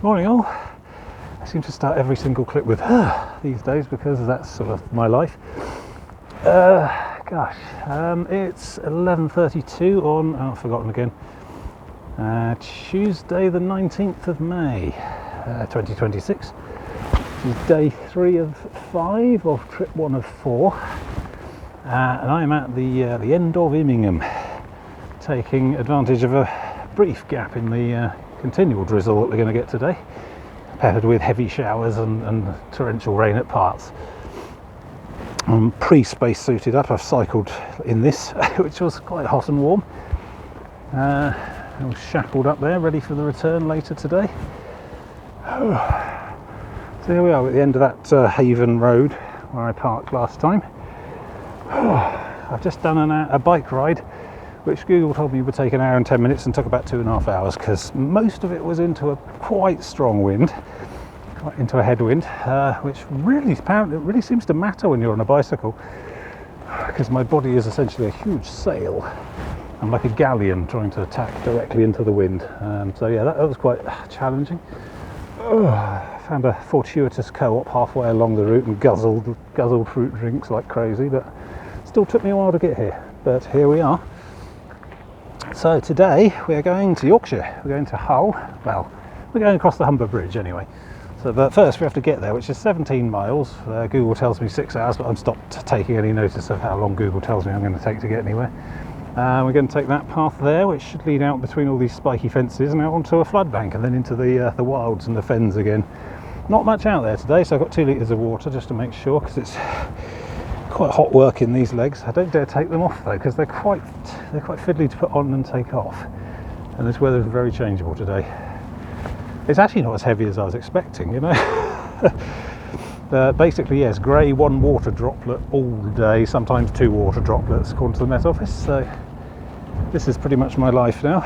Morning all. I seem to start every single clip with these days because that's sort of my life. It's 11:32 on, I've forgotten again, Tuesday the 19th of May 2026. This is day 3 of 5 of trip 1 of 4, and I am at the end of Immingham, taking advantage of a brief gap in the continual drizzle that we're going to get today, peppered with heavy showers and torrential rain at parts. I'm pre-space suited up. I've cycled in this, which was quite hot and warm. I was shackled up there, ready for the return later today. So here we are at the end of that Haven Road where I parked last time. I've just done a bike ride which Google told me would take an hour and 10 minutes and took about 2.5 hours, because most of it was into a quite strong wind, quite into a headwind, which really seems to matter when you're on a bicycle, because my body is essentially a huge sail. I'm like a galleon trying to tack directly into the wind. So yeah, that was quite challenging. I found a fortuitous co-op halfway along the route and guzzled fruit drinks like crazy, but still took me a while to get here. But here we are. So today we are going to Yorkshire. We're going to Hull. Well, we're going across the Humber Bridge anyway. So, but first we have to get there, which is 17 miles. Google tells me 6 hours, but I'm stopped taking any notice of how long Google tells me I'm going to take to get anywhere. We're going to take that path there, which should lead out between all these spiky fences and out onto a flood bank, and then into the wilds and the fens again. Not much out there today, so I've got 2 litres of water just to make sure, because it's quite hot work in these legs. I don't dare take them off though, because they're quite fiddly to put on and take off, and this weather is very changeable today. It's actually not as heavy as I was expecting, you know. Basically, yes, grey 1 water droplet all day, sometimes 2 water droplets according to the Met Office. So this is pretty much my life now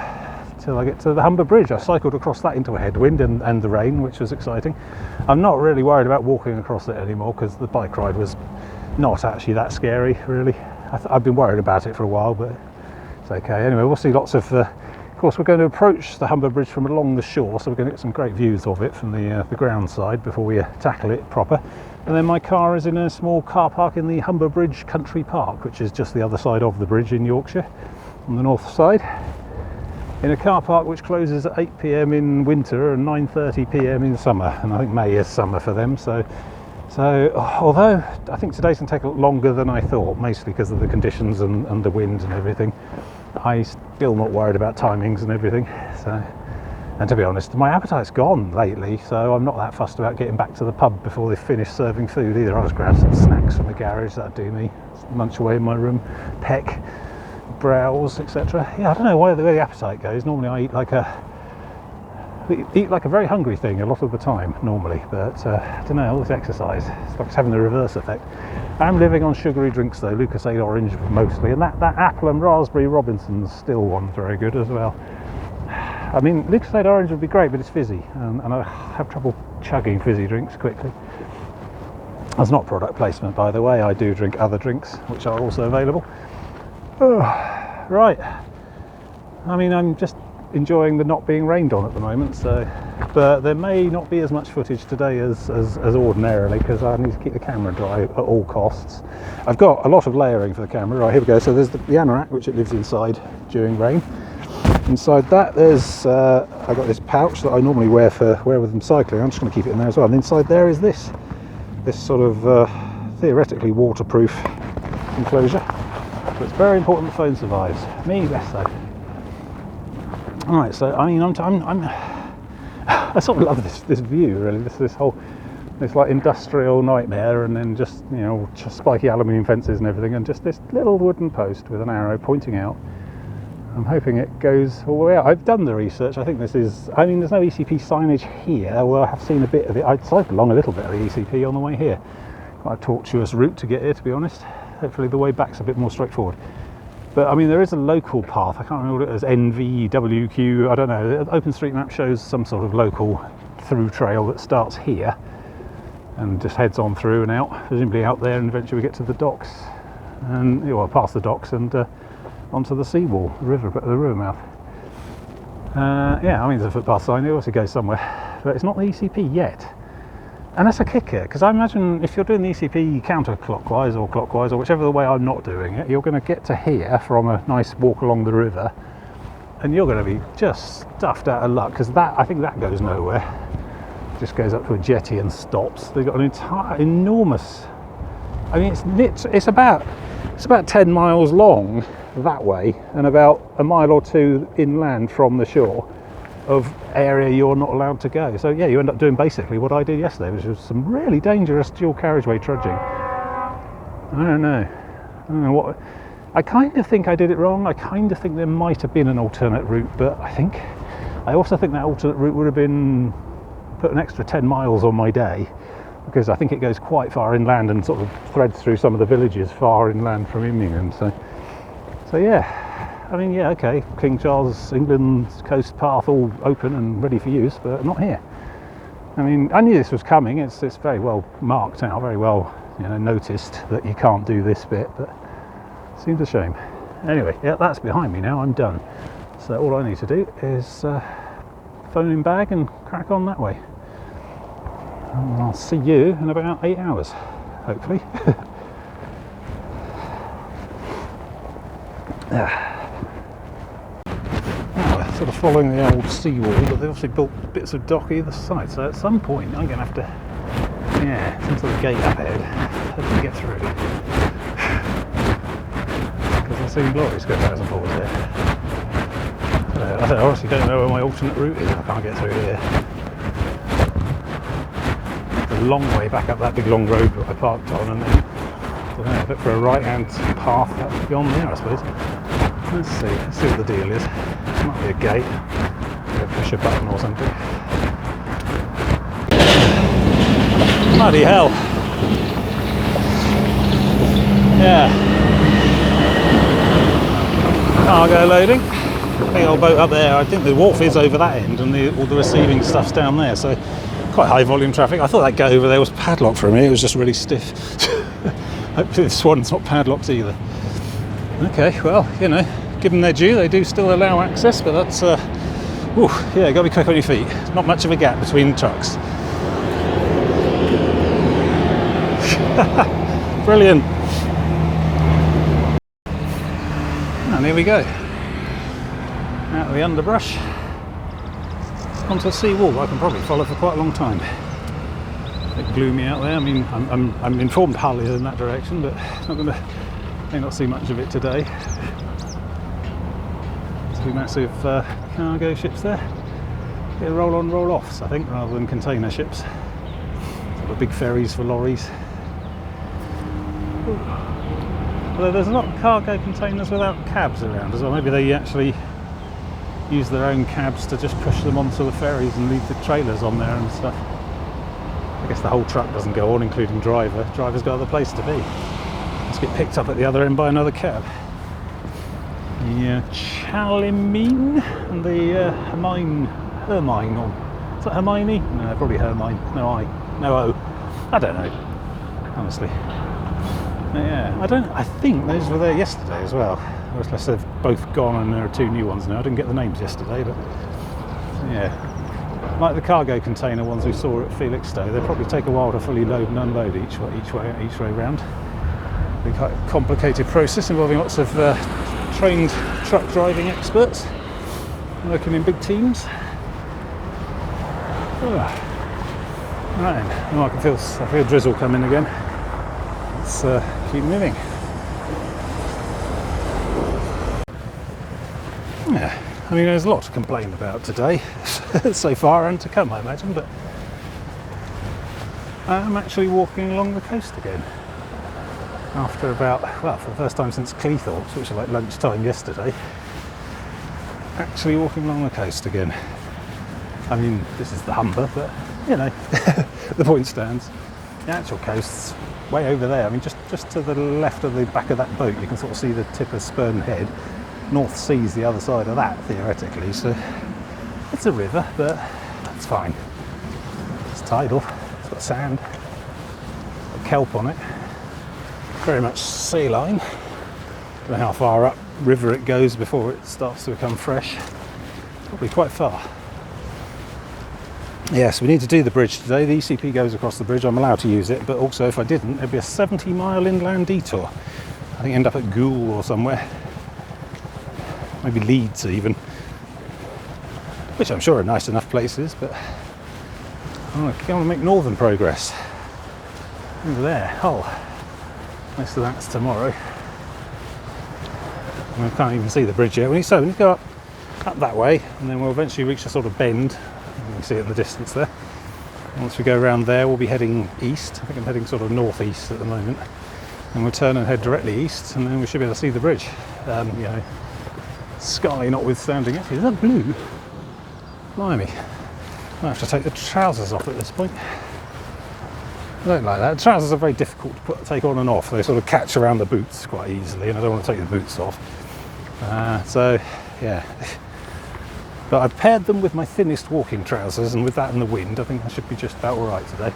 until I get to the Humber Bridge. I cycled across that into a headwind and the rain, which was exciting. I'm not really worried about walking across it anymore, because the bike ride was not actually that scary, really. I've been worried about it for a while, but it's okay. Anyway, we'll see lots of course, we're going to approach the Humber Bridge from along the shore, so we're going to get some great views of it from the ground side before we tackle it proper. And then my car is in a small car park in the Humber Bridge Country Park, which is just the other side of the bridge in Yorkshire, on the north side, in a car park which closes at 8 p.m. in winter and 9:30 p.m. in summer, and I think May is summer for them. So although I think today's going to take a lot longer than I thought, mostly because of the conditions and the wind and everything, I'm still not worried about timings and everything. So, and to be honest, my appetite's gone lately, so I'm not that fussed about getting back to the pub before they finish serving food either. I'll just grab some snacks from the garage, that'd do me. Munch away in my room, peck, browse, etc. Yeah, I don't know where the appetite goes. Normally I eat like a very hungry thing a lot of the time normally, but I don't know, all this exercise, it's like it's having the reverse effect. I'm living on sugary drinks though, Lucasade Orange mostly, and that apple and raspberry Robinson's still one very good as well. I mean, Lucasade Orange would be great, but it's fizzy, and I have trouble chugging fizzy drinks quickly. That's not product placement, by the way. I do drink other drinks which are also available. Right, I mean, I'm just enjoying the not being rained on at the moment, so, but there may not be as much footage today as ordinarily, because I need to keep the camera dry at all costs. I've got a lot of layering for the camera. Right, here we go. So there's the anorak, which it lives inside during rain. Inside that there's I've got this pouch that I normally wear with them cycling. I'm just going to keep it in there as well. And inside there is this sort of theoretically waterproof enclosure. But it's very important the phone survives. Me less so. Alright, so I mean, I sort of love this view, really. This like industrial nightmare, and then just, you know, just spiky aluminium fences and everything, and just this little wooden post with an arrow pointing out. I'm hoping it goes all the way out. I've done the research. I think this is, I mean, there's no ECP signage here. Well, I have seen a bit of it. I'd cycled along a little bit of the ECP on the way here. Quite a tortuous route to get here, to be honest. Hopefully the way back's a bit more straightforward. But I mean, there is a local path. I can't remember what it is, NV, WQ, I don't know. OpenStreetMap shows some sort of local through trail that starts here and just heads on through and out, presumably out there, and eventually we get to the docks, and, well, past the docks and onto the seawall, the river mouth. Yeah, I mean, there's a footpath sign, it also goes somewhere, but it's not the ECP yet. And that's a kicker, because I imagine if you're doing the ECP counterclockwise or clockwise, or whichever the way I'm not doing it, you're going to get to here from a nice walk along the river, and you're going to be just stuffed out of luck, because that, I think that goes nowhere. Just goes up to a jetty and stops. They've got an entire enormous, I mean, it's about 10 miles long that way, and about a mile or two inland from the shore of area you're not allowed to go. So yeah, you end up doing basically what I did yesterday, which was some really dangerous dual carriageway trudging. I don't know what, I kind of think I did it wrong. I kind of think there might have been an alternate route, but I also think that alternate route would have been put an extra 10 miles on my day, because I think it goes quite far inland and sort of threads through some of the villages far inland from Immingham. So yeah, I mean, yeah, okay, King Charles, England coast path all open and ready for use, but not here. I mean, I knew this was coming. It's very well marked out, very well, you know, noticed that you can't do this bit, but it seems a shame. Anyway, yeah, that's behind me now. I'm done. So all I need to do is phone in bag and crack on that way. And I'll see you in about 8 hours, hopefully. Sort of following the old seawall, but they obviously built bits of dock either side, so at some point I'm going to have to, yeah, some sort of gate up ahead, have to get through, because I've seen lorries go backwards and forwards here. I honestly don't know where my alternate route is if I can't get through here. It's a long way back up that big long road that I parked on, and then I look for a right hand path beyond there, I suppose. Let's see what the deal is. Might be a gate. Maybe push a button or something. Bloody hell. Yeah. Cargo loading. Big old boat up there. I think the wharf is over that end, and all the receiving stuff's down there. So quite high volume traffic. I thought that gate over there was padlocked for me. It was just really stiff. Hopefully this one's not padlocked either. Okay, well, you know, give them their due, they do still allow access, but that's, yeah, got to be quick on your feet. Not much of a gap between trucks. Brilliant. And here we go. Out of the underbrush, onto a sea wall I can probably follow for quite a long time. A bit gloomy out there. I mean, I'm informed Hull is in that direction, but may not see much of it today. Two massive cargo ships there. They're roll on, roll offs, I think, rather than container ships. Sort of big ferries for lorries. Although there's a lot of cargo containers without cabs around as well. Maybe they actually use their own cabs to just push them onto the ferries and leave the trailers on there and stuff. I guess the whole truck doesn't go on, including driver. Driver's got other place to be. Let's get picked up at the other end by another cab. The Chalimine and the Hermine, or is that Hermione? No, probably Hermine. No O. I don't know, honestly. Yeah, I think those were there yesterday as well. Unless they've both gone and there are two new ones now. I didn't get the names yesterday, but yeah. Like the cargo container ones we saw at Felixstowe, they probably take a while to fully load and unload each way round. It's quite a complicated process involving lots of trained truck driving experts working in big teams. Right, oh, I feel drizzle coming again. Let's keep moving. Yeah, I mean, there's a lot to complain about today so far, and to come, I imagine, but I'm actually walking along the coast again after about, well, for the first time since Cleethorpes, which was like lunchtime yesterday. Actually walking along the coast again. I mean, this is the Humber, but you know, the point stands. The actual coast's way over there. I mean, just to the left of the back of that boat, you can sort of see the tip of Spurn Head. North Sea's the other side of that, theoretically, so it's a river, but that's fine. It's tidal, it's got sand, got kelp on it, very much saline. Don't know how far up river it goes before it starts to become fresh. probably quite far. Yes, we need to do the bridge today. The ECP goes across the bridge. I'm allowed to use it, but also if I didn't, it'd be a 70-mile inland detour. I think end up at Goole or somewhere. Maybe Leeds even. Which I'm sure are nice enough places, but I want to make northern progress. Over there, Hull. Most of that's tomorrow. And I can't even see the bridge yet. We need to go up that way, and then we'll eventually reach a sort of bend. You can see it in the distance there. Once we go around there, we'll be heading east. I think I'm heading sort of northeast at the moment. And we'll turn and head directly east, and then we should be able to see the bridge. You know, sky notwithstanding. Actually, is that blue? Blimey. I have to take the trousers off at this point. I don't like that. Trousers are very difficult to take on and off. They sort of catch around the boots quite easily, and I don't want to take the boots off. So, yeah. But I've paired them with my thinnest walking trousers, and with that and the wind, I think I should be just about all right today.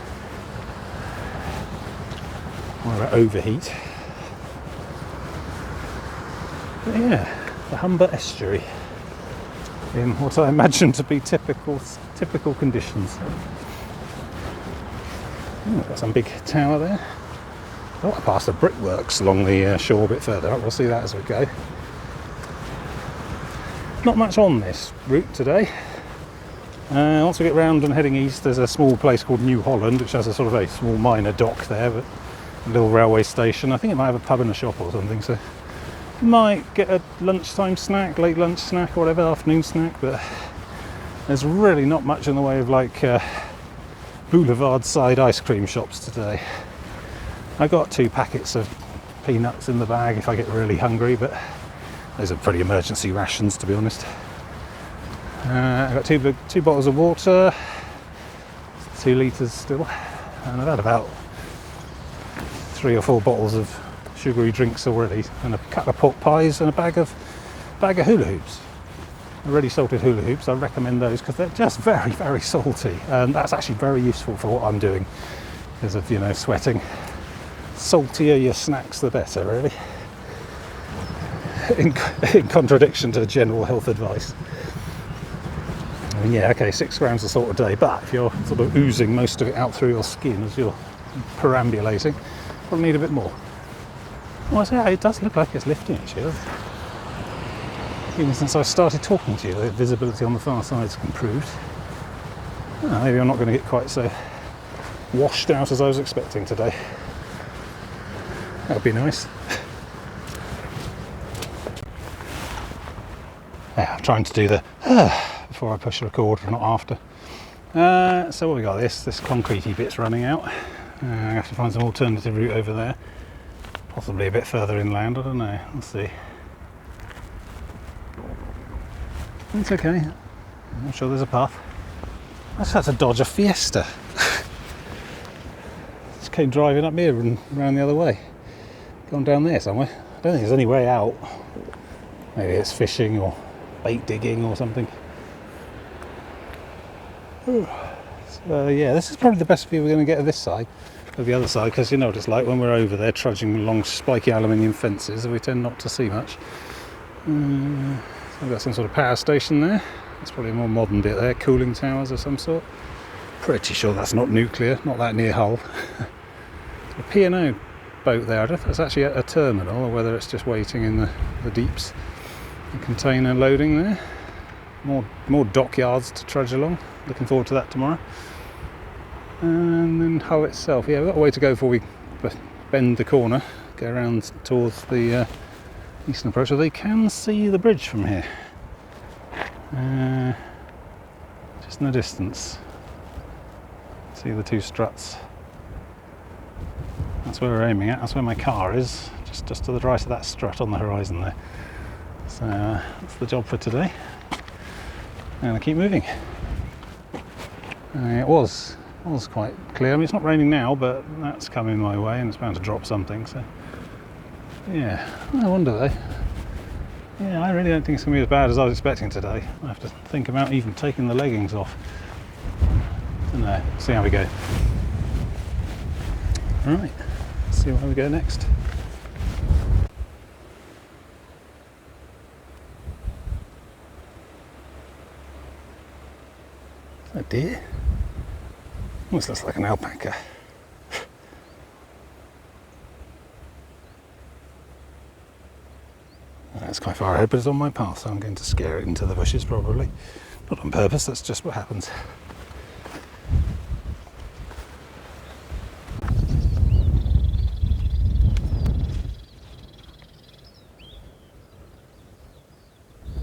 Or overheat. But yeah, the Humber estuary in what I imagine to be typical conditions. Got some big tower there. Oh, I passed the brickworks along the shore a bit further up. We'll see that as we go. Not much on this route today. Once we get round and heading east, there's a small place called New Holland, which has a sort of a small minor dock there, but a little railway station. I think it might have a pub and a shop or something, so might get a lunchtime snack, late lunch snack or whatever, afternoon snack, but there's really not much in the way of like boulevard side ice cream shops today. I got 2 packets of peanuts in the bag if I get really hungry, but those are pretty emergency rations, to be honest. I got 2 bottles of water, 2 litres still, and I've had about 3 or 4 bottles of sugary drinks already, and a couple of pork pies and a bag of hula hoops. Already salted hula hoops. I recommend those because they're just very, very salty, and that's actually very useful for what I'm doing because of, you know, sweating. Saltier your snacks, the better, really. In contradiction to general health advice. I mean, yeah, okay, 6 grams of salt a day, but if you're sort of oozing most of it out through your skin as you're perambulating, you'll need a bit more. Well, I say it does look like it's lifting actually. Even since I started talking to you, the visibility on the far side's improved. Oh, maybe I'm not going to get quite so washed out as I was expecting today. That would be nice. Yeah, I'm trying to do the before I push record, not after. So what we got? This concretey bit's running out. I have to find some alternative route over there. Possibly a bit further inland, I don't know. Let's see. It's okay. I'm sure there's a path. I just had to dodge a Fiesta. Just came driving up here and round the other way. Gone down there somewhere. I don't think there's any way out. Maybe it's fishing or bait digging or something. So yeah, this is probably the best view we're going to get of this side, of the other side, because you know what it's like when we're over there trudging along spiky aluminium fences. We tend not to see much. So we've got some sort of power station there. That's probably a more modern bit there, cooling towers of some sort. Pretty sure that's not nuclear, not that near Hull. A P&O boat there. I don't know if that's actually a terminal or whether it's just waiting in the deeps. A container loading there. More dockyards to trudge along. Looking forward to that tomorrow. And then Hull itself. Yeah, we've got a way to go before we bend the corner, go around towards the eastern approach. So they can see the bridge from here. Just in the distance. See the 2 struts. That's where we're aiming at. That's where my car is. Just to the right of that strut on the horizon there. So that's the job for today. And I keep moving. It was quite clear. I mean, it's not raining now, but that's coming my way, and it's bound to drop something. So yeah, I wonder though. Yeah, I really don't think it's going to be as bad as I was expecting today. I have to think about even taking the leggings off. I don't know. See how we go. All right. Let's see where we go next. Is that a deer? Almost looks like an alpaca. That's quite far ahead, but it's on my path, so I'm going to scare it into the bushes probably. Not on purpose, that's just what happens.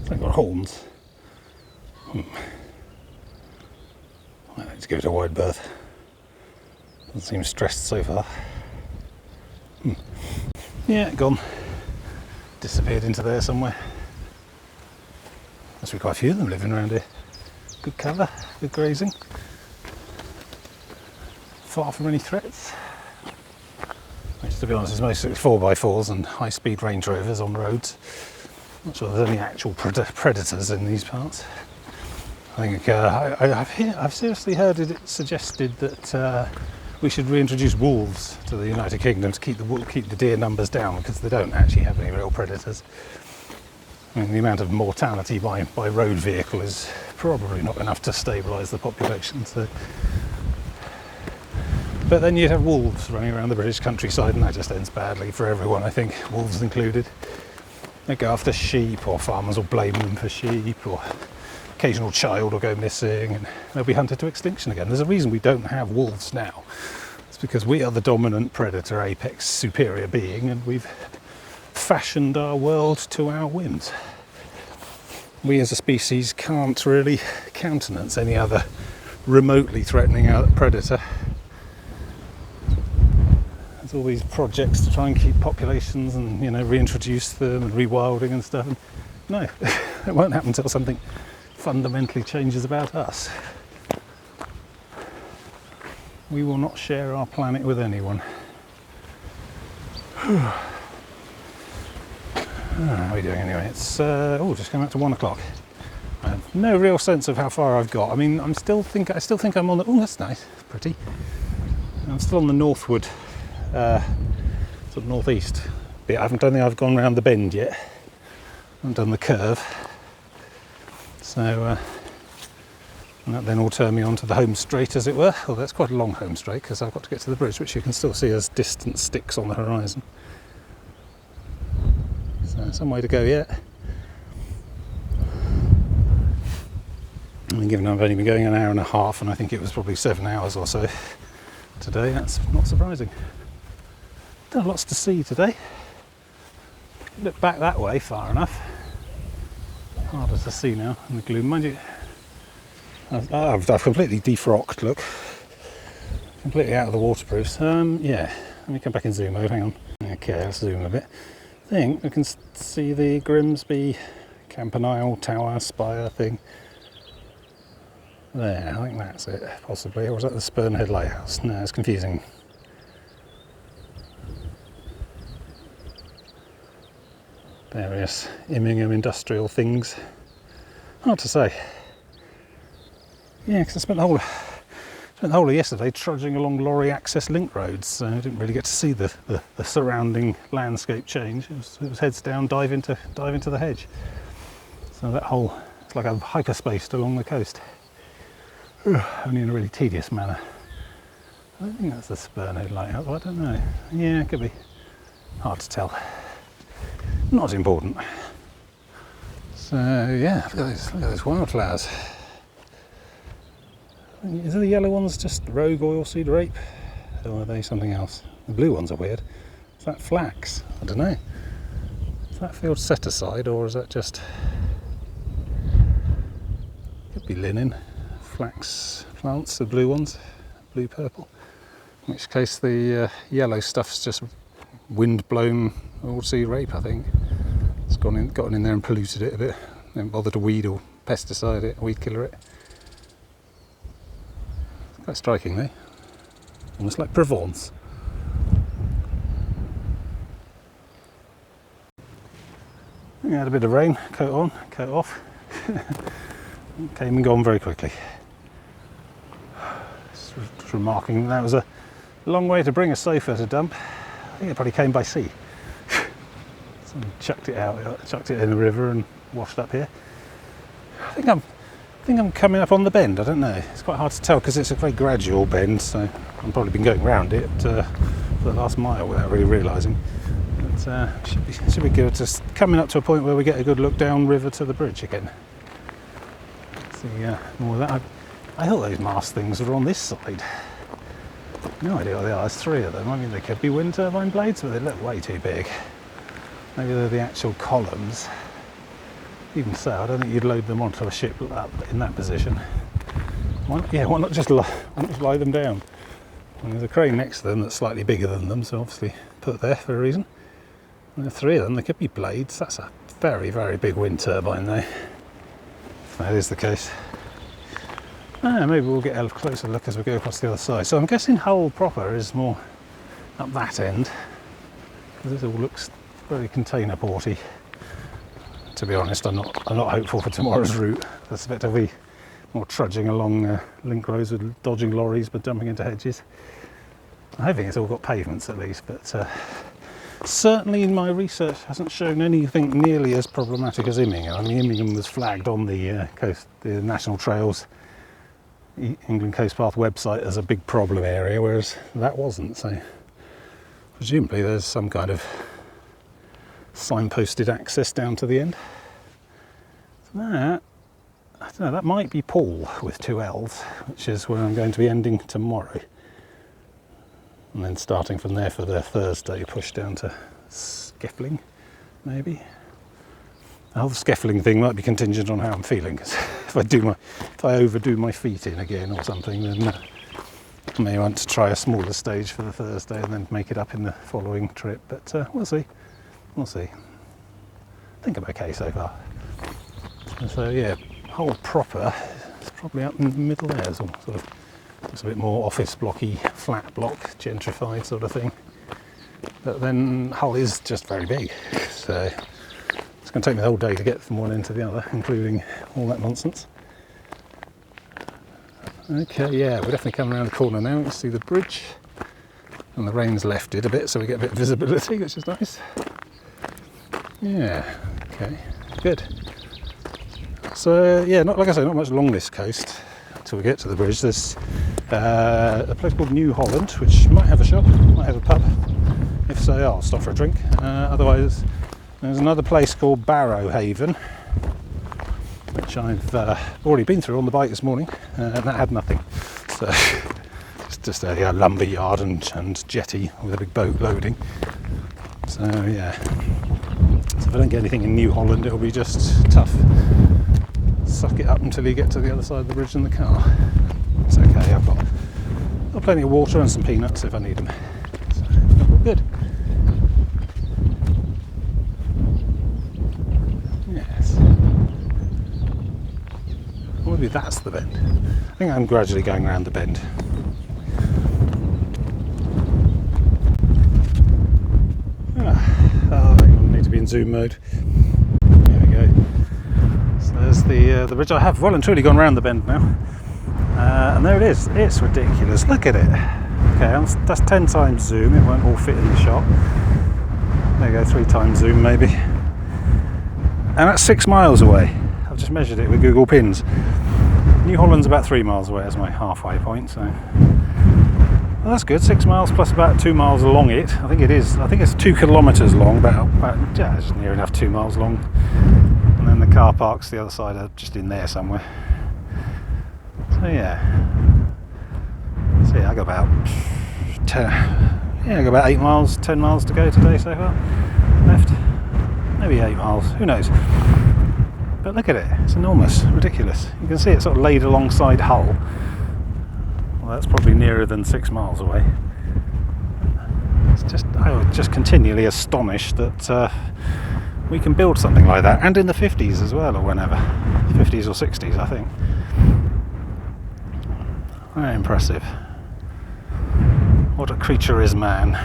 They've got horns. I need to give it a wide berth. Doesn't seem stressed so far. Yeah, gone. Disappeared into there somewhere. Must be quite a few of them living around here. Good cover, good grazing. Far from any threats. Which, to be honest, is mostly 4x4s and high-speed Range Rovers on roads. Not sure there's any actual predators in these parts. I think I've seriously heard it suggested that we should reintroduce wolves to the United Kingdom to keep the deer numbers down, because they don't actually have any real predators. I mean, the amount of mortality by road vehicle is probably not enough to stabilise the population. So. But then you'd have wolves running around the British countryside, and that just ends badly for everyone, I think, wolves included. They go after sheep, or farmers will blame them for sheep, or occasional child will go missing, and they'll be hunted to extinction again. There's a reason we don't have wolves now. It's because we are the dominant predator, apex, superior being, and we've fashioned our world to our whims. We as a species can't really countenance any other remotely threatening predator. There's all these projects to try and keep populations and, reintroduce them and rewilding and stuff. And no, it won't happen until something fundamentally changes about us. We will not share our planet with anyone. How are we doing anyway? It's just come out to 1 o'clock. I have no real sense of how far I've got. I mean, I still think I'm on the. Oh, that's nice. It's pretty. I'm still on the northward, sort of northeast bit. I I've gone round the bend yet. I haven't done the curve. So and that then will turn me onto the home straight, as it were. Oh, that's quite a long home straight, because I've got to get to the bridge, which you can still see as distant sticks on the horizon. So some way to go yet. I mean, given I've only been going an hour and a half, and I think it was probably 7 hours or so today, that's not surprising. Done lots to see today. Look back that way far enough. Harder to see now in the gloom. Mind you, I've completely defrocked, look. Completely out of the waterproofs. Yeah, let me come back in zoom mode, hang on. Okay, let's zoom a bit. I think we can see the Grimsby Campanile Tower spire thing. There, I think that's it, possibly. Or was that the Spurnhead Lighthouse? No, it's confusing. Various Immingham industrial things. Hard to say. Yeah, because I spent the whole of yesterday trudging along lorry access link roads, so I didn't really get to see the surrounding landscape change. It was heads down, dive into the hedge. So that whole, it's like a hyperspaced along the coast. Only in a really tedious manner. I don't think that's the Spurnhead Lighthouse. I don't know. Yeah, it could be. Hard to tell. Not important. So yeah, look at those wildflowers. Is the yellow ones just rogue oilseed rape? Or are they something else? The blue ones are weird. Is that flax? I don't know. Is that field set aside, or is that just... Could be linen. Flax plants, the blue ones, blue purple. In which case the yellow stuff's just wind-blown oilseed rape, I think. It's gotten in there and polluted it a bit. They haven't bothered to weed or pesticide it, weed killer it. It's quite striking, though. Almost like Provence. We had a bit of rain, coat on, coat off. Came and gone very quickly. Just remarking that was a long way to bring a sofa to dump. I think it probably came by sea. Someone chucked it in the river and washed up here. I think I'm think I'm coming up on the bend. I don't know. It's quite hard to tell because it's a very gradual bend, so I've probably been going round it for the last mile without really realising. But should be good. Just coming up to a point where we get a good look down river to the bridge again. See more of that. I thought those mast things were on this side. No idea what they are. There's 3 of them. I mean, they could be wind turbine blades, but they look way too big. Maybe they're the actual columns. Even so, I don't think you'd load them onto a ship in that position. Why not just lie them down? And there's a crane next to them that's slightly bigger than them, so obviously put there for a reason. And there are 3 of them. They could be blades. That's a very, very big wind turbine, though. If that is the case. Maybe we'll get a closer look as we go across the other side. So I'm guessing Hull proper is more up that end. This all looks very container porty. To be honest, I'm not hopeful for tomorrow's route. I suspect I'll be more trudging along link roads with dodging lorries but jumping into hedges. I'm hoping it's all got pavements at least, but certainly in my research hasn't shown anything nearly as problematic as Immingham. I mean, Immingham was flagged on the coast, the National Trails England Coast Path website as a big problem area, whereas that wasn't. So presumably there's some kind of signposted access down to the end. So that, I don't know, that might be Paul with 2 L's, which is where I'm going to be ending tomorrow. And then starting from there for the Thursday push down to Skeffling, maybe. The whole Skeffling thing might be contingent on how I'm feeling, because if I overdo my feet in again or something, then I may want to try a smaller stage for the Thursday and then make it up in the following trip. But we'll see. We'll see. I think I'm okay so far. And so yeah, Hull proper is probably up in the middle there, so sort of just a bit more office blocky, flat block, gentrified sort of thing. But then Hull is just very big, so it's going to take me the whole day to get from one end to the other, including all that nonsense. Okay, yeah, we're definitely coming around the corner now. You can see the bridge, and the rain's left it a bit, so we get a bit of visibility, which is nice. Yeah, okay, good. So yeah, like I say, not much along this coast until we get to the bridge. There's a place called New Holland, which might have a shop, might have a pub. If so, I'll stop for a drink. Otherwise, there's another place called Barrow Haven, which I've already been through on the bike this morning, and that had nothing. So it's just a lumber yard and jetty with a big boat loading. So yeah, so if I don't get anything in New Holland, it'll be just tough. Suck it up until you get to the other side of the bridge in the car. It's okay, I've got plenty of water and some peanuts if I need them. So all good. Yes. Or maybe that's the bend. I think I'm gradually going around the bend. I need to be in zoom mode. There we go. So there's the bridge. I have well and truly gone around the bend now. And there it is. It's ridiculous. Look at it. Okay, that's 10 times zoom. It won't all fit in the shot. There you go, 3 times zoom maybe. And that's 6 miles away. I've just measured it with Google Pins. New Holland's about 3 miles away as my halfway point, so well, that's good. 6 miles plus about 2 miles along it. I think it is. I think it's 2 kilometres long, about yeah, it's near enough 2 miles long. And then the car parks the other side are just in there somewhere. So yeah. So yeah, I got about 8 miles, 10 miles to go today so far. Left. Maybe 8 miles. Who knows? But look at it. It's enormous. Ridiculous. You can see it sort of laid alongside Hull. Well, that's probably nearer than 6 miles away. It's just, I was just continually astonished that we can build something like that, and in the 50s as well, or whenever, 50s or 60s, I think. Very impressive. What a creature is man.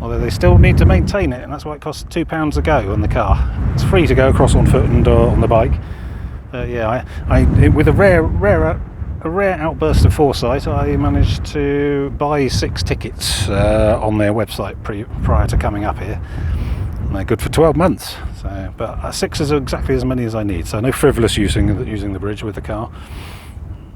Although they still need to maintain it, and that's why it costs £2 a go on the car. It's free to go across on foot and on the bike. Yeah, with a rare outburst of foresight, I managed to buy 6 tickets on their website prior to coming up here. And they're good for 12 months. So, but 6 is exactly as many as I need. So no frivolous using the bridge with the car.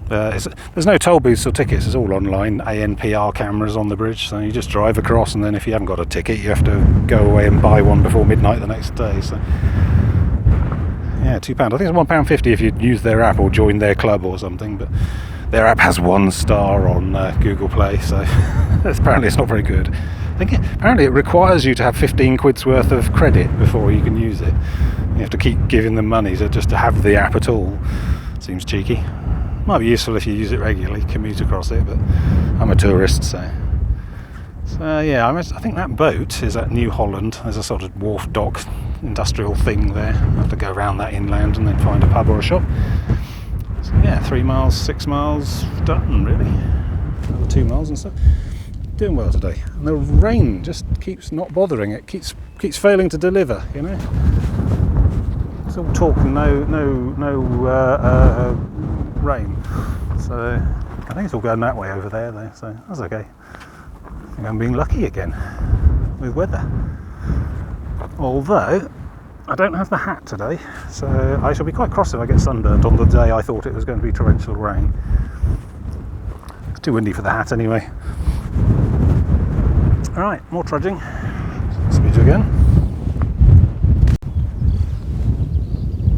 There's no toll booths or tickets. It's all online. ANPR cameras on the bridge. So you just drive across, and then if you haven't got a ticket, you have to go away and buy one before midnight the next day. So yeah, £2. I think it's £1.50 if you use their app or join their club or something. But their app has 1 star on Google Play, so apparently it's not very good. I think apparently it requires you to have 15 quid's worth of credit before you can use it. You have to keep giving them money just to have the app at all. Seems cheeky. Might be useful if you use it regularly, commute across it, but I'm a tourist, so yeah, I think that boat is at New Holland. There's a sort of wharf dock industrial thing there. I have to go around that inland and then find a pub or a shop. So yeah, 3 miles, 6 miles done really. Another 2 miles and stuff. Doing well today. And the rain just keeps not bothering. It keeps failing to deliver, you know. It's all talk and no rain. So I think it's all going that way over there though, so that's okay. I think I'm being lucky again with weather. Although I don't have the hat today, so I shall be quite cross if I get sunburnt on the day I thought it was going to be torrential rain. It's too windy for the hat anyway. Alright, more trudging. Speed you again.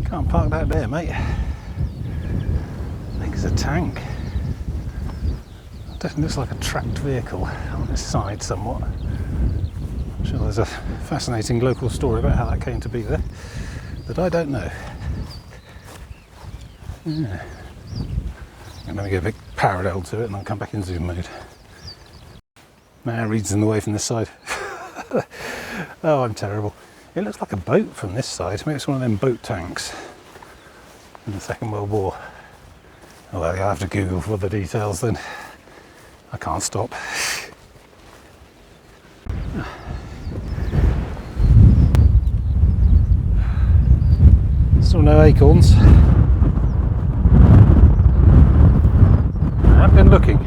Can't park that there, mate. I think it's a tank. It definitely looks like a tracked vehicle on its side somewhat. I'm sure there's a fascinating local story about how that came to be there, but I don't know. Yeah. I'm going to get a bit parallel to it and I'll come back in zoom mode. Reed's in the way from this side. Oh, I'm terrible. It looks like a boat from this side. Maybe it's one of them boat tanks in the Second World War. Oh well, you'll have to Google for the details then. I can't stop. Still no acorns. I've been looking.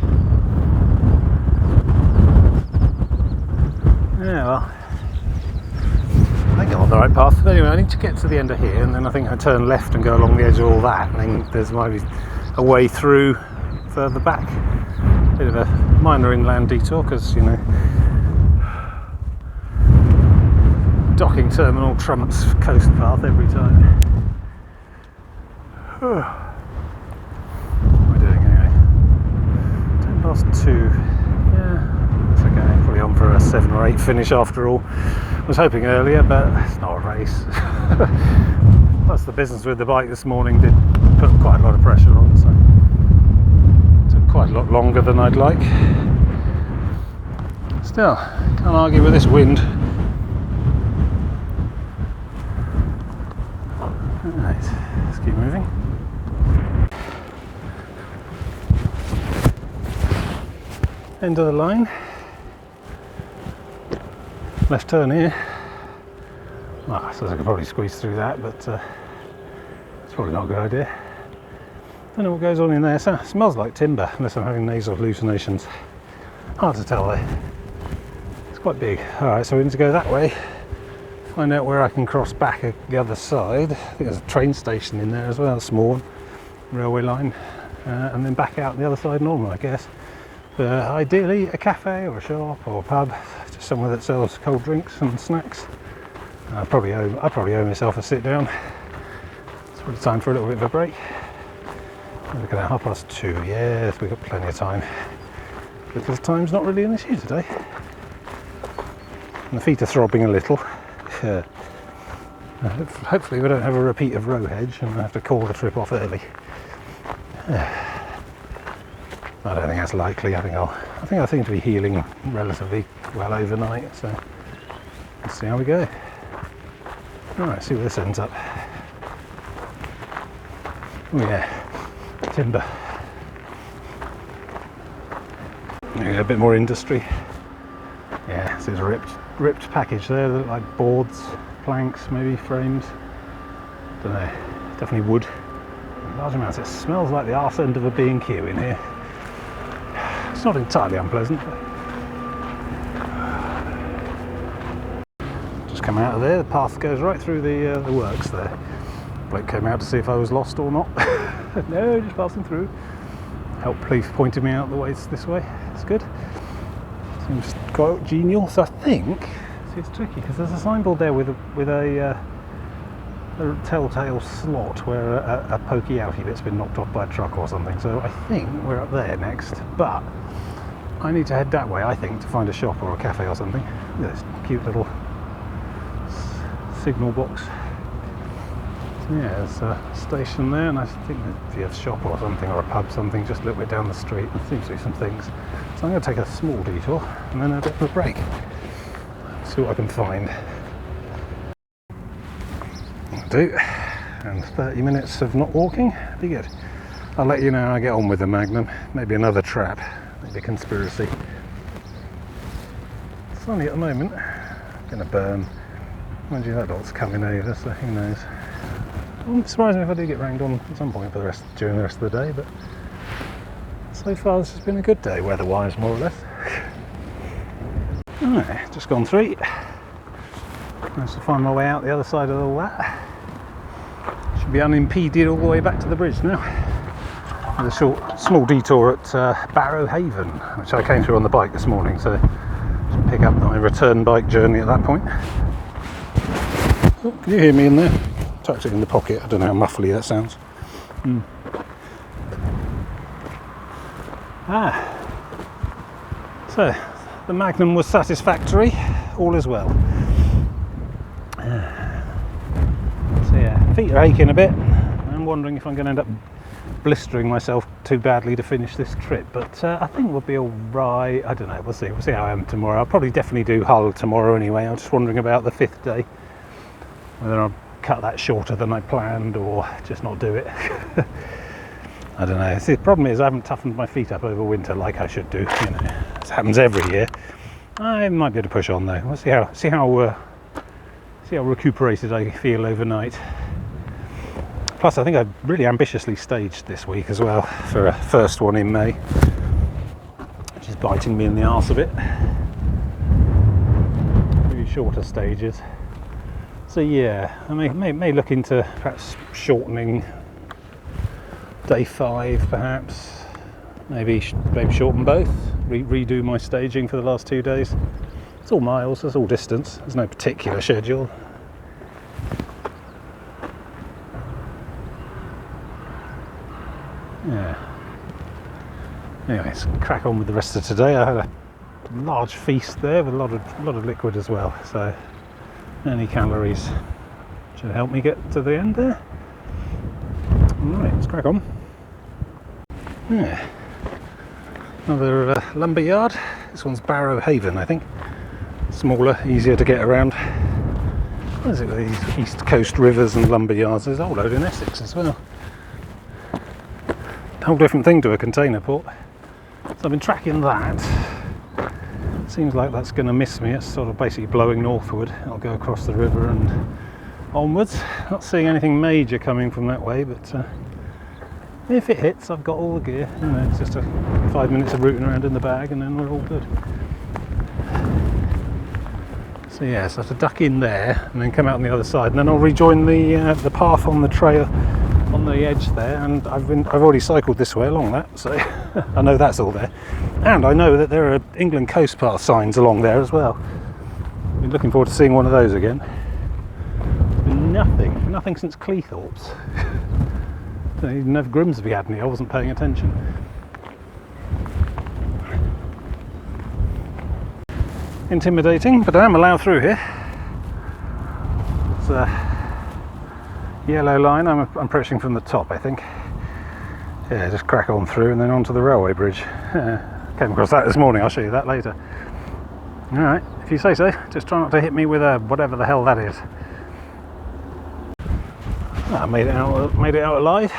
Yeah, well, I think I'm on the right path. But anyway, I need to get to the end of here, and then I think I turn left and go along the edge of all that, and then there's maybe a way through further back. Bit of a minor inland detour, because, you know, docking terminal trumps coast path every time. What am I doing anyway? 2:10. Yeah, that's okay. Probably on for a 7 or 8 finish after all. I was hoping earlier, but it's not a race. Plus the business with the bike this morning did put quite a lot of pressure on, so it took quite a lot longer than I'd like. Still, can't argue with this wind. Right, let's keep moving. End of the line. Left turn here. Well, I suppose I could probably squeeze through that, but it's probably not a good idea. Don't know what goes on in there. So it smells like timber, unless I'm having nasal hallucinations. Hard to tell though. It's quite big. Alright, so we need to go that way. Find out where I can cross back the other side. I think there's a train station in there as well, a small railway line. And then back out the other side normal, I guess. Ideally a cafe or a shop or a pub, just somewhere that sells cold drinks and snacks. I probably owe myself a sit down. It's probably time for a little bit of a break. Look at that, 2:30. Yes, we've got plenty of time. Because time's not really an issue today. And the feet are throbbing a little. Hopefully we don't have a repeat of row hedge and I have to call the trip off early. I don't think that's likely. I think I seem to be healing relatively well overnight, so let's see how we go. Alright, see where this ends up. Oh yeah, timber. Yeah, a bit more industry. Yeah, so there's a ripped package there that look like boards, planks, maybe frames. Don't know, definitely wood. Large amounts. It smells like the arse end of a B&Q in here. It's not entirely unpleasant. Just come come out of there. The path goes right through the works there. Bloke came out to see if I was lost or not. No, just passing through. Help police pointed me out the way this way. It's good. Seems quite genial. So I think see, it's tricky because there's a signboard there with a telltale slot where a pokey outie bit's been knocked off by a truck or something. So I think we're up there next, but I need to head that way, I think, to find a shop or a cafe or something. Look at this cute little signal box. So yeah, there's a station there, and I think that if you have a shop or something, or a pub something, just a little bit down the street, there seems to be some things. So I'm going to take a small detour and then a bit of a break. See what I can find. That'll do. And 30 minutes of not walking, be good. I'll let you know how I get on with the Magnum. Maybe another trap. Maybe a conspiracy. Sunny at the moment. Gonna burn. Mind you, that dot's coming over, so who knows. I wouldn't surprise me if I do get rained on at some point during the rest of the day, but so far this has been a good day, weather-wise, more or less. Alright, just gone 3. Nice to find my way out the other side of all that. Should be unimpeded all the way back to the bridge now. With a small detour at Barrow Haven, which I came through on the bike this morning, so should pick up my return bike journey at that point. Oh, can you hear me in there? Tucked it in the pocket. I don't know how muffly that sounds. So the Magnum was satisfactory. All is well. So yeah, feet are aching a bit. I'm wondering if I'm going to end up blistering myself too badly to finish this trip, but I think we'll be all right. I don't know, we'll see how I am tomorrow. I'll probably definitely do Hull tomorrow anyway. I'm just wondering about the 5th day, whether I'll cut that shorter than I planned or just not do it. I don't know. See, the problem is I haven't toughened my feet up over winter like I should do. You know, this happens every year. I might be able to push on though. We'll see how recuperated I feel overnight. Plus, I think I really ambitiously staged this week as well for a first one in May, which is biting me in the arse a bit. Maybe shorter stages. So yeah, I may look into perhaps shortening day 5, perhaps. Maybe shorten both. Redo my staging for the last 2 days. It's all miles. It's all distance. There's no particular schedule. Yeah. Anyway, let's crack on with the rest of today. I had a large feast there with a lot of liquid as well, so any calories should help me get to the end there. Alright, let's crack on. Yeah. Another lumber yard. This one's Barrow Haven, I think. Smaller, easier to get around. What is it with these East Coast rivers and lumber yards? There's a whole load in Essex as well. Whole different thing to a container port. So I've been tracking that. Seems like that's going to miss me. It's sort of basically blowing northward. It'll go across the river and onwards. Not seeing anything major coming from that way, but if it hits, I've got all the gear. You know, it's just 5 minutes of rooting around in the bag, and then we're all good. So yeah, so I have to duck in there and then come out on the other side, and then I'll rejoin the path on the trail on the edge there, and I've already cycled this way along that, so I know that's all there, and I know that there are England Coast Path signs along there as well. I've been looking forward to seeing one of those again. There's been nothing since Cleethorpes. I didn't even know if Grimsby had any. I wasn't paying attention. Intimidating, but I am allowed through here. It's yellow line. I'm approaching from the top, I think. Yeah, just crack on through and then onto the railway bridge. Came across that this morning. I'll show you that later. All right, if you say so. Just try not to hit me with whatever the hell that is. I made it out alive.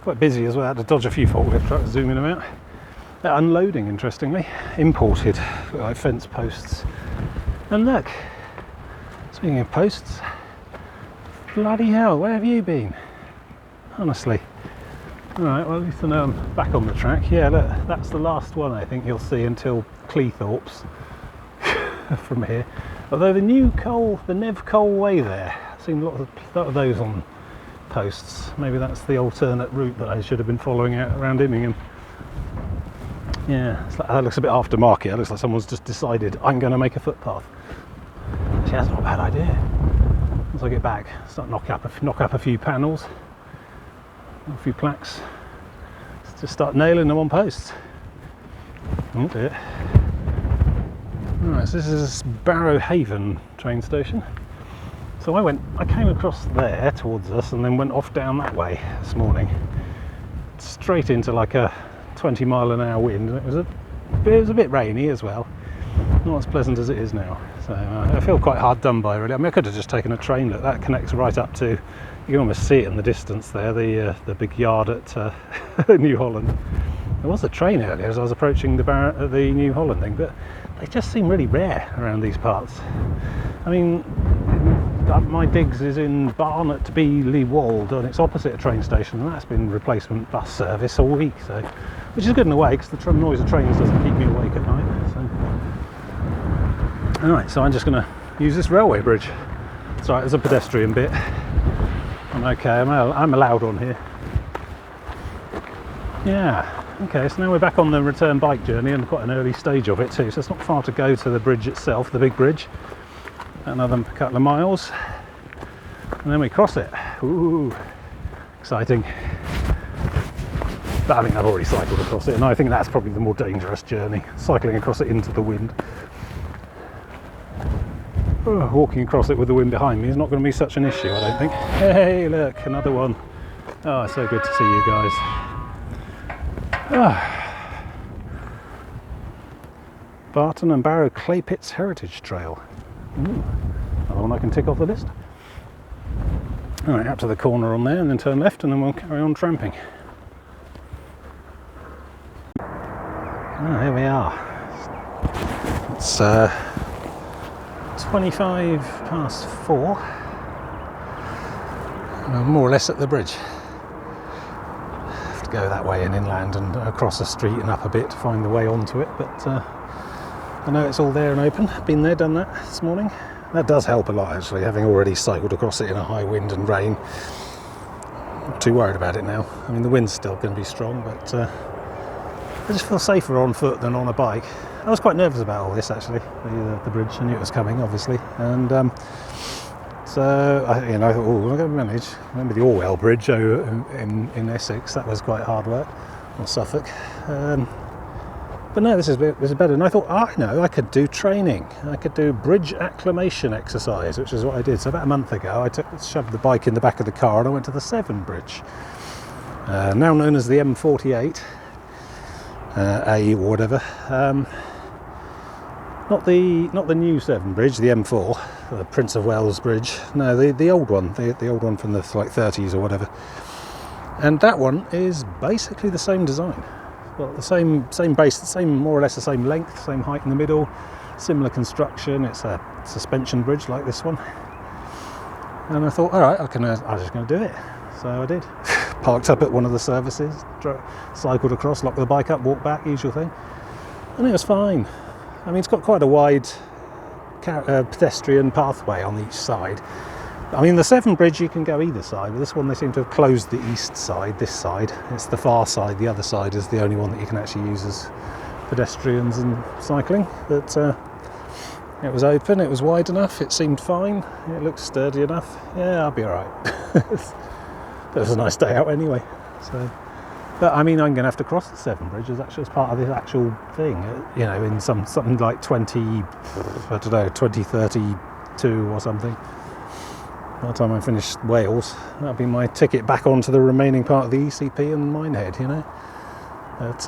Quite busy as well. I had to dodge a few forklift trucks zooming them out. They're unloading, interestingly. Imported, like fence posts. And look, speaking of posts, bloody hell, where have you been? Honestly. Alright, well at least I know I'm back on the track. Yeah, look, that's the last one I think you'll see until Cleethorpes from here. Although the Nev Coal Way there, I've seen a lot of those on posts. Maybe that's the alternate route that I should have been following out around Immingham. Yeah, that looks a bit aftermarket. It looks like someone's just decided I'm going to make a footpath. Actually, that's not a bad idea. Once I get back, start knock up a few panels, a few plaques, just start nailing them on posts. Oh dear. Right, so this is Barrow Haven train station. So I came across there towards us and then went off down that way this morning, straight into like a 20-mile-an-hour wind. It was a bit rainy as well, not as pleasant as it is now. So I feel quite hard done by, really. I mean, I could have just taken a train. Look, that connects right up to, you can almost see it in the distance there, the big yard at New Holland. There was a train earlier as I was approaching the New Holland thing, but they just seem really rare around these parts. I mean, my digs is in Barnet Beeley Wold, and it's opposite a train station, and that's been replacement bus service all week, so which is good in a way because the noise of trains doesn't keep me awake at night. So, alright, so I'm just going to use this railway bridge. It's alright, there's a pedestrian bit. I'm okay, I'm allowed on here. Yeah. Okay, so now we're back on the return bike journey and quite an early stage of it too, so it's not far to go to the bridge itself, the big bridge. Another couple of miles, and then we cross it. Ooh, exciting. But I mean, I've already cycled across it, and I think that's probably the more dangerous journey, cycling across it into the wind. Walking across it with the wind behind me is not going to be such an issue, I don't think. Hey, look, another one. Oh, so good to see you guys. Barton and Barrow Clay Pits Heritage Trail. Ooh, another one I can tick off the list. Alright, out to the corner on there and then turn left and then we'll carry on tramping. Here we are. It's 25 past 4. I'm more or less at the bridge. Have to go that way and inland and across the street and up a bit to find the way onto it, but I know it's all there and open. Been there, done that this morning. That does help a lot actually, having already cycled across it in a high wind and rain. Not too worried about it now. I mean, the wind's still going to be strong, but I just feel safer on foot than on a bike. I was quite nervous about all this actually, the bridge. I knew it was coming, obviously, and so I thought, oh, I'm going to manage. Remember the Orwell Bridge in Essex? That was quite hard work, or Suffolk. But no, this is better. And I thought, I know, I could do training. I could do bridge acclimation exercise, which is what I did. So about a month ago, I shoved the bike in the back of the car and I went to the Severn Bridge, now known as the M48. A or whatever, not the new Severn Bridge, the M4, the Prince of Wales Bridge. No, the old one, the old one from the like 30s or whatever. And that one is basically the same design. Well, the same base, more or less the same length, same height in the middle, similar construction. It's a suspension bridge like this one. And I thought, all right, I'm just going to do it. So I did. Parked up at one of the services, cycled across, locked the bike up, walked back, usual thing, and it was fine. I mean, it's got quite a wide pedestrian pathway on each side. I mean, the Severn Bridge you can go either side, but this one they seem to have closed the east side, this side. It's the far side, the other side is the only one that you can actually use as pedestrians and cycling. But it was open, it was wide enough, it seemed fine, it looked sturdy enough. Yeah, I'll be alright. It was a nice day out anyway. So, but I mean, I'm going to have to cross the Severn Bridge as part of this actual thing. You know, in something like 2032 or something. By the time I finish Wales, that'll be my ticket back onto the remaining part of the ECP and Minehead. You know, but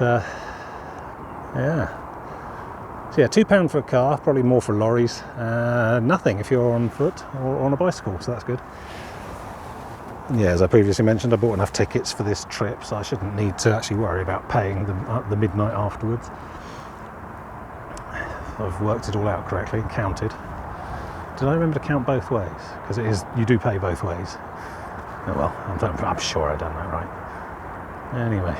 yeah. So yeah, £2 for a car, probably more for lorries. Nothing if you're on foot or on a bicycle, so that's good. Yeah, as I previously mentioned, I bought enough tickets for this trip, so I shouldn't need to actually worry about paying them at the midnight afterwards. I've worked it all out correctly, counted. Did I remember to count both ways? Because it is, you do pay both ways. Oh well, I'm sure I've done that right. Anyway,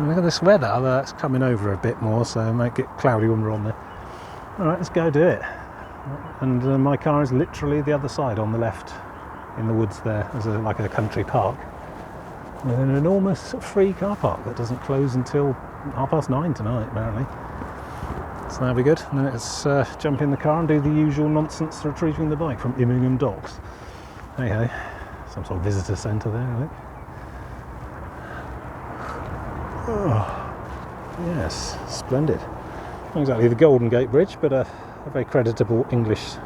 look at this weather, although that's coming over a bit more, so it might get cloudy when we're on there. Alright, let's go do it. and my car is literally the other side on the left in the woods there. There's like a country park with an enormous free car park that doesn't close until 9:30 tonight apparently. So that'll be good. And then let's jump in the car and do the usual nonsense retrieving the bike from Immingham docks. Hey ho, some sort of visitor centre there I think. Oh, yes, splendid. Not exactly the Golden Gate Bridge, but a very creditable English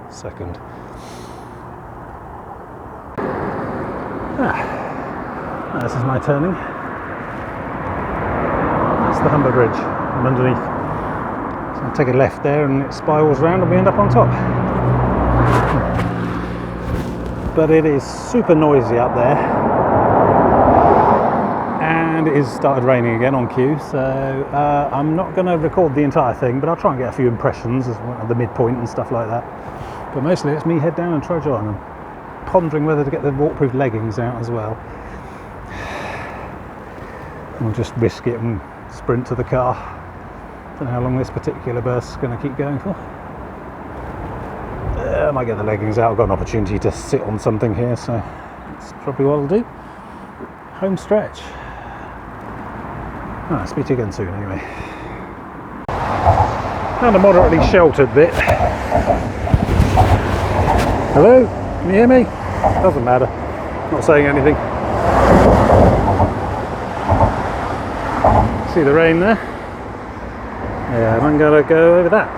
second. This is my turning. That's the Humber Bridge. I'm underneath. So I'll take a left there and it spirals round and we end up on top. But it is super noisy up there. And it has started raining again on cue, so I'm not going to record the entire thing, but I'll try and get a few impressions at the midpoint and stuff like that. But mostly it's me head down and trudge on. I'm pondering whether to get the waterproof leggings out as well. I'll just risk it and sprint to the car. Don't know how long this particular burst is going to keep going for. I might get the leggings out. I've got an opportunity to sit on something here, so that's probably what I'll do. Home stretch. Speak to you again soon anyway. Found a moderately sheltered bit. Hello? Can you hear me? Doesn't matter. Not saying anything. See the rain there? Yeah, and I'm going to go over that.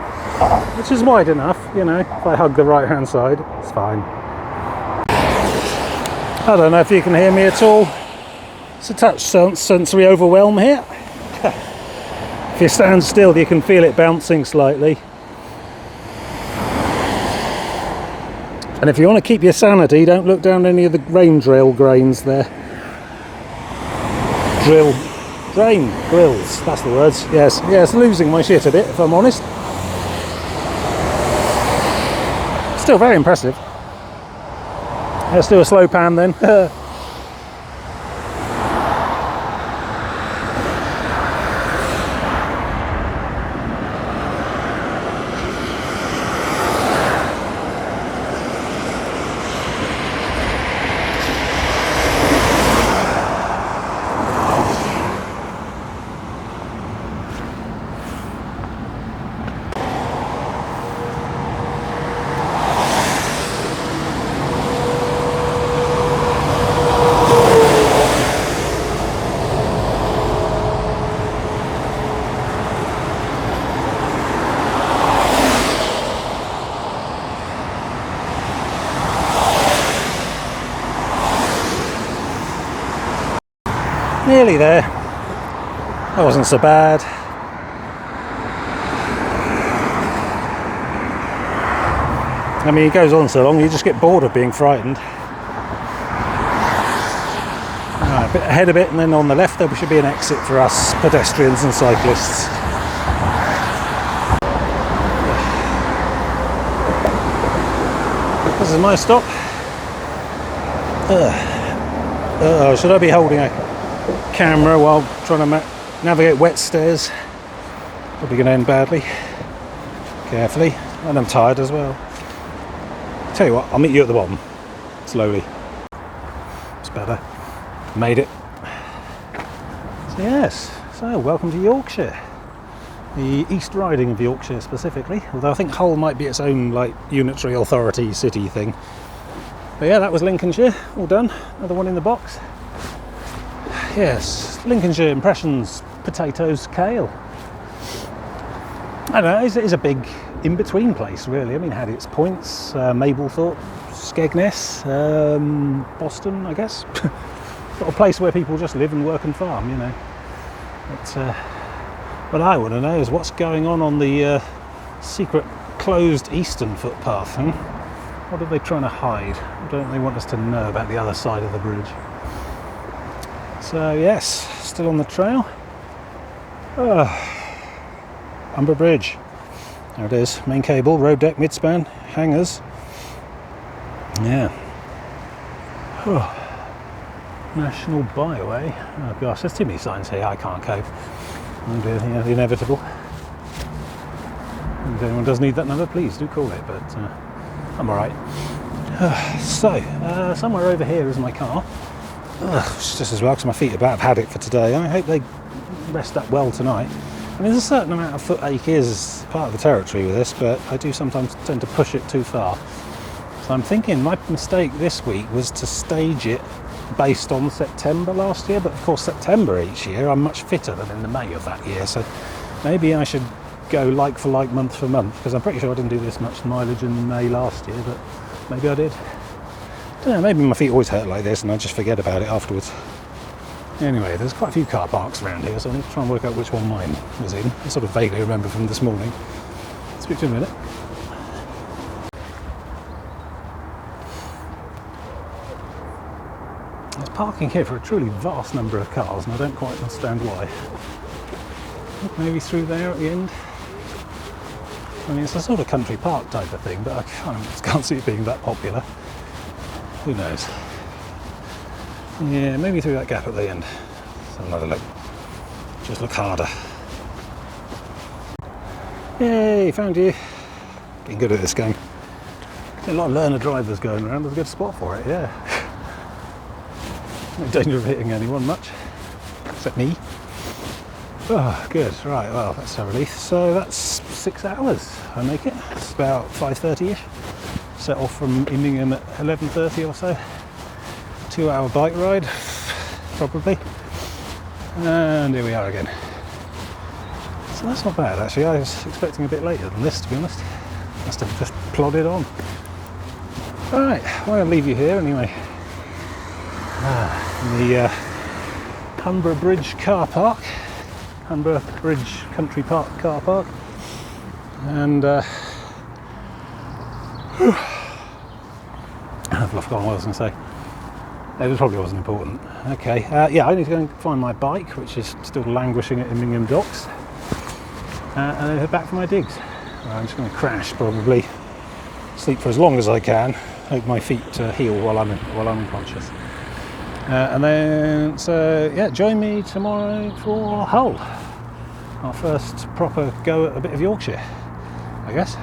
Which is wide enough, you know, if I hug the right hand side, it's fine. I don't know if you can hear me at all. It's a touch sensory overwhelm here. If you stand still you can feel it bouncing slightly. And if you want to keep your sanity, don't look down any of the rain drill grains there. Drain grills, that's the words. Yes, losing my shit a bit if I'm honest. Still very impressive. Let's do a slow pan then. Nearly there. That wasn't so bad. I mean, it goes on so long, you just get bored of being frightened. Right, a bit ahead of it, and then on the left there should be an exit for us pedestrians and cyclists. This is my stop. Should I be holding a camera while trying to navigate wet stairs? Probably going to end badly. Carefully. And I'm tired as well. Tell you what, I'll meet you at the bottom. Slowly. It's better. Made it. So yes, so welcome to Yorkshire. The East Riding of Yorkshire specifically. Although I think Hull might be its own like unitary authority city thing. But yeah, that was Lincolnshire. All done. Another one in the box. Yes, Lincolnshire impressions, potatoes, kale. I don't know, it's a big in-between place really. I mean, it had its points, Mablethorpe, Skegness, Boston, I guess. Sort of place where people just live and work and farm, you know. But what I want to know is what's going on the secret closed eastern footpath. What are they trying to hide? What don't they want us to know about the other side of the bridge? So yes, still on the trail. Humber Bridge. There it is. Main cable, road deck, midspan, hangers. Yeah. National Byway. Oh gosh, there's too many signs here. I can't cope. I'm doing the inevitable. If anyone does need that number, please do call it, but I'm alright. So, somewhere over here is my car. It's just as well because my feet about have had it for today. I hope they rest up well tonight. I mean, there's a certain amount of foot ache is part of the territory with this, but I do sometimes tend to push it too far. So I'm thinking my mistake this week was to stage it based on September last year, but of course September each year I'm much fitter than in the May of that year, so maybe I should go like for like, month for month, because I'm pretty sure I didn't do this much mileage in May last year, but maybe I did. I don't know, maybe my feet always hurt like this and I just forget about it afterwards. Anyway, there's quite a few car parks around here, so I'm going to try and work out which one mine was in. I sort of vaguely remember from this morning. Speak to you in a minute. There's parking here for a truly vast number of cars, and I don't quite understand why. Maybe through there at the end. I mean, it's a sort of country park type of thing, but I can't see it being that popular. Who knows? Yeah, maybe through that gap at the end. Let's have another look. Just look harder. Yay, found you. Getting good at this game. A lot of learner drivers going around. There's a good spot for it, yeah. No danger of hitting anyone much, except me. Oh, good. Right, well, that's a relief. So that's 6 hours, I make it. It's about 5:30ish. Set off from Immingham at 11:30 or so. 2-hour bike ride, probably. And here we are again. So that's not bad, actually. I was expecting a bit later than this, to be honest. Must have just plodded on. Alright, well, I'll leave you here anyway. In the Humber Bridge car park. Humber Bridge Country Park car park. And I've forgotten what I was going to say. It probably wasn't important. Okay, yeah, I need to go and find my bike, which is still languishing at Immingham docks, and then head back for my digs. I'm just going to crash, probably. Sleep for as long as I can. Hope my feet heal while I'm unconscious. And then, so yeah, join me tomorrow for Hull. Our first proper go at a bit of Yorkshire, I guess.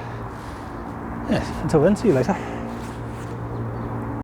Yes, until then, see you later.